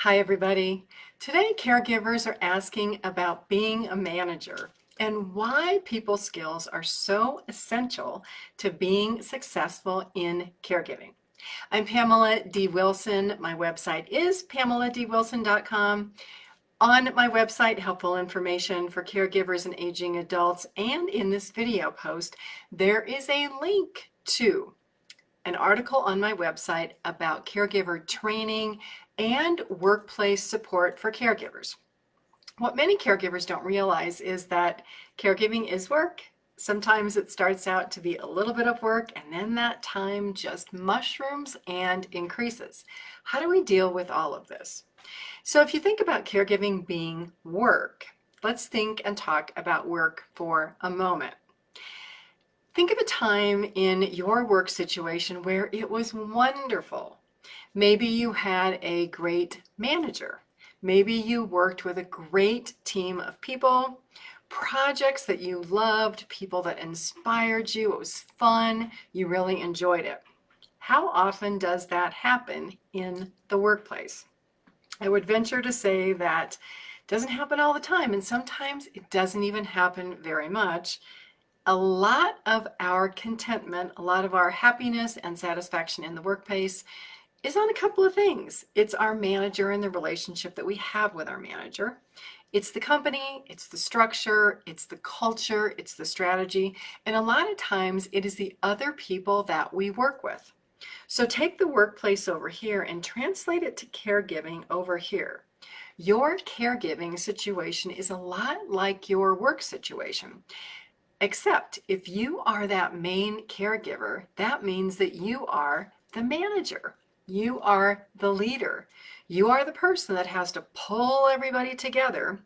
Hi, everybody. Today, caregivers are asking about being a manager and why people skills are so essential to being successful in caregiving. I'm Pamela D. Wilson. My website is pameladwilson.com. On my website, helpful information for caregivers and aging adults, and in this video post, there is a link to an article on my website about caregiver training and workplace support for caregivers. What many caregivers don't realize is that caregiving is work. Sometimes it starts out to be a little bit of work, and then that time just mushrooms and increases. How do we deal with all of this? So if you think about caregiving being work, let's think and talk about work for a moment. Think of a time in your work situation where it was wonderful. Maybe you had a great manager. Maybe you worked with a great team of people, projects that you loved, people that inspired you. It was fun. You really enjoyed it. How often does that happen in the workplace? I would venture to say that it doesn't happen all the time, and sometimes it doesn't even happen very much. A lot of our contentment, a lot of our happiness and satisfaction in the workplace is on a couple of things. It's our manager and the relationship that we have with our manager. It's the company, it's the structure, it's the culture, it's the strategy, and a lot of times it is the other people that we work with. So take the workplace over here and translate it to caregiving over here. Your caregiving situation is a lot like your work situation. Except if you are that main caregiver, that means that you are the manager. You are the leader. You are the person that has to pull everybody together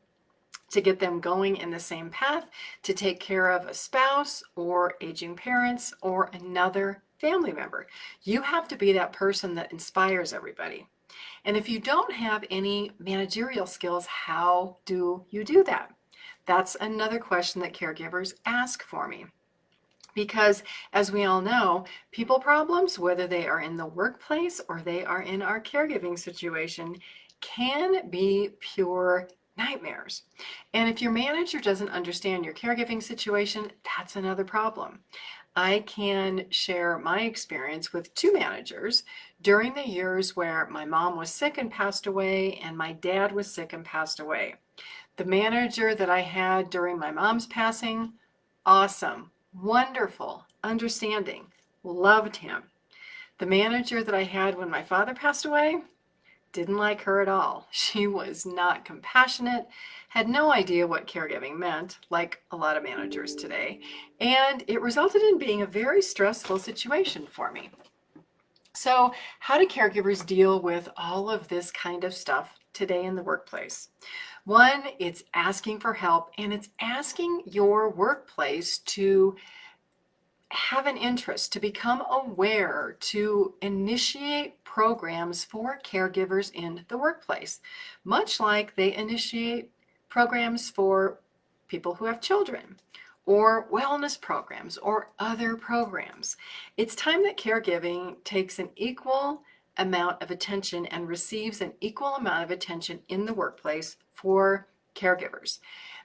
to get them going in the same path, to take care of a spouse or aging parents or another family member. You have to be that person that inspires everybody. And if you don't have any managerial skills, how do you do that? That's another question that caregivers ask for me. Because as we all know, people problems, whether they are in the workplace or they are in our caregiving situation, can be pure nightmares. And if your manager doesn't understand your caregiving situation, that's another problem. I can share my experience with two managers during the years where my mom was sick and passed away and my dad was sick and passed away. The manager that I had during my mom's passing, awesome, wonderful, understanding, loved him. The manager that I had when my father passed away, didn't like her at all. She was not compassionate, had no idea what caregiving meant, like a lot of managers today, and it resulted in being a very stressful situation for me. So how do caregivers deal with all of this kind of stuff today in the workplace? One, it's asking for help, and it's asking your workplace to have an interest, to become aware, to initiate programs for caregivers in the workplace, much like they initiate programs for people who have children, or wellness programs, or other programs. It's time that caregiving takes an equal amount of attention and receives an equal amount of attention in the workplace for caregivers.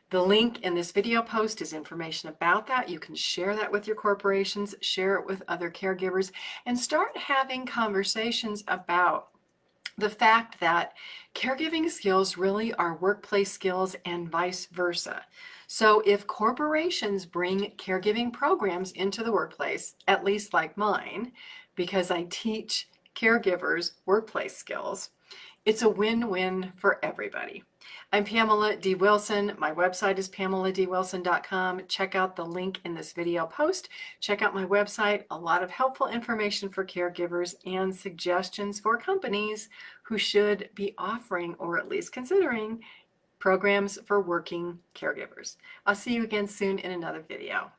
The link in this video post is information about that. You can share that with your corporations, share it with other caregivers, and start having conversations about the fact that caregiving skills really are workplace skills and vice versa. So if corporations bring caregiving programs into the workplace, at least like mine, because I teach caregivers workplace skills, it's a win-win for everybody. I'm Pamela D. Wilson. My website is pameladwilson.com. Check out the link in this video post. Check out my website. A lot of helpful information for caregivers and suggestions for companies who should be offering or at least considering programs for working caregivers. I'll see you again soon in another video.